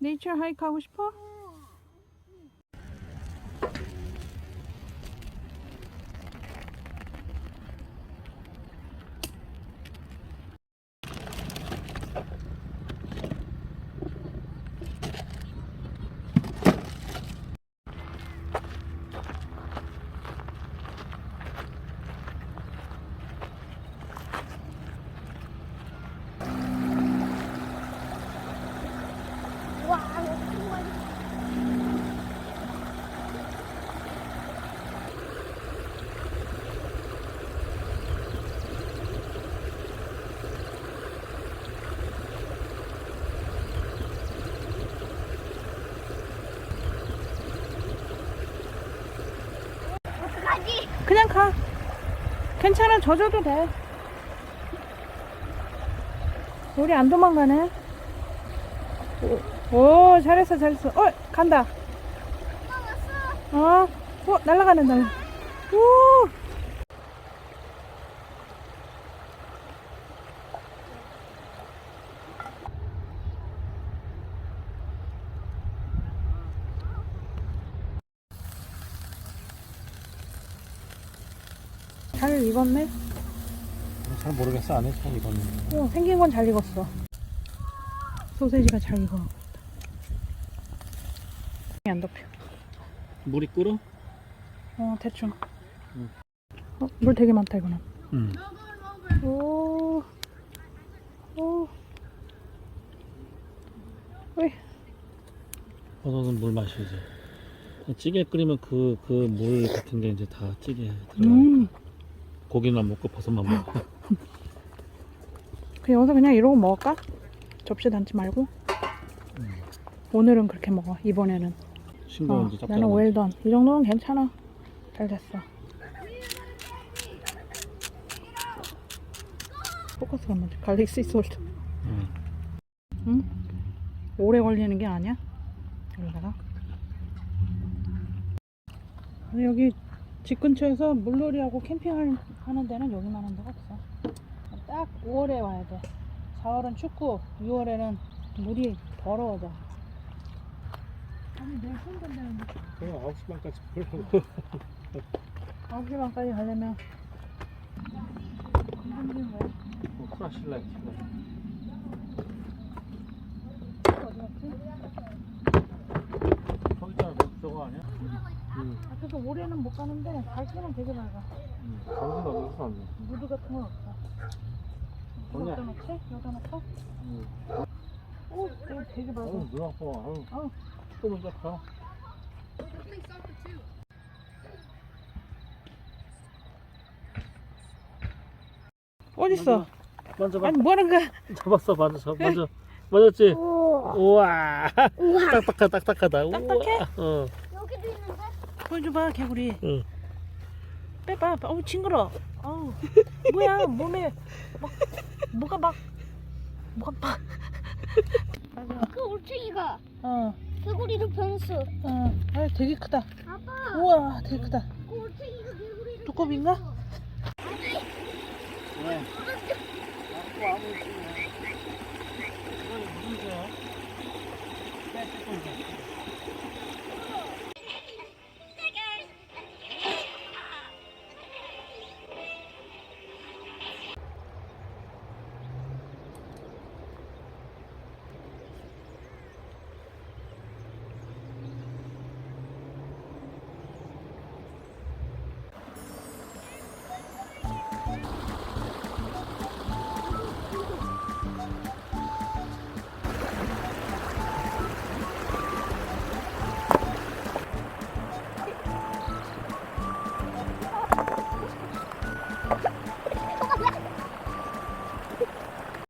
네이처 하이크 하고 싶어? 그냥 가. 괜찮아, 젖어도 돼. 우리 안 도망가네. 오, 잘했어, 잘했어. 간다. 날아가네, 날아. 오. 잘 익었네? 잘 모르겠어. 안에 잘 익었네. 생긴 건 잘 익었어. 소세지가 잘 익어. 안 덮여. 물이 끓어? 대충. 응. 물 되게 많다, 이거는. 응. 오. 왜? 버섯은 물 마시지. 찌개 끓이면 그 물 같은 게 이제 다 찌개에 들어가. 고기만 먹고 버섯만 먹고. 여기서 그냥 이러고 먹을까? 접시 담지 말고. 오늘은 그렇게 먹어. 이번에는. 싱거운지 나는 웰던. 이 정도는 괜찮아. 잘 됐어. 포커스가 먼저. 갈릭 시솔트. 응? 오래 걸리는 게 아니야? 여기다가. 여기 집 근처에서 물놀이하고 캠핑하는 데는 여기만 한 데가 없어. 딱 5월에 와야 돼. 4월은 춥고 6월에는 물이 더러워져. 아니 내일 처음 간다는데. 그럼 9시 반까지 보려고. 9시 반까지 가려면 힘든 거야. 크라실라. 어디 갔지? 거기 있잖아. 저거 아니야? 그래서 올해는 못 가는데 갈 때는 되게 밝아. 거기는 어디서 왔네? 무드 같은 건 없어. 언니야. 여기다 놓지? 여기다 놓고? 오, 되게 밝아. 눈 아파. 또 먼저 가. 어딨어? 만져봐. 아니 뭐하는 거야? 잡았어. 만졌지? 우와. 딱딱하다. 딱딱해? 우와. 여기도 있는데? 보여줘봐 개구리. 응. 빼봐. 어우 징그러. 어우 뭐야 몸에 뭐가 막 그 올챙이가 어. 개구리로 변했어. 아유 되게 크다. 아빠, 우와 되게 크다. 그 올챙이가 개구리 두꺼비인가? 왜? 아무 아무 있으면 이건 무슨 새야? 네, 쭈꾸미가.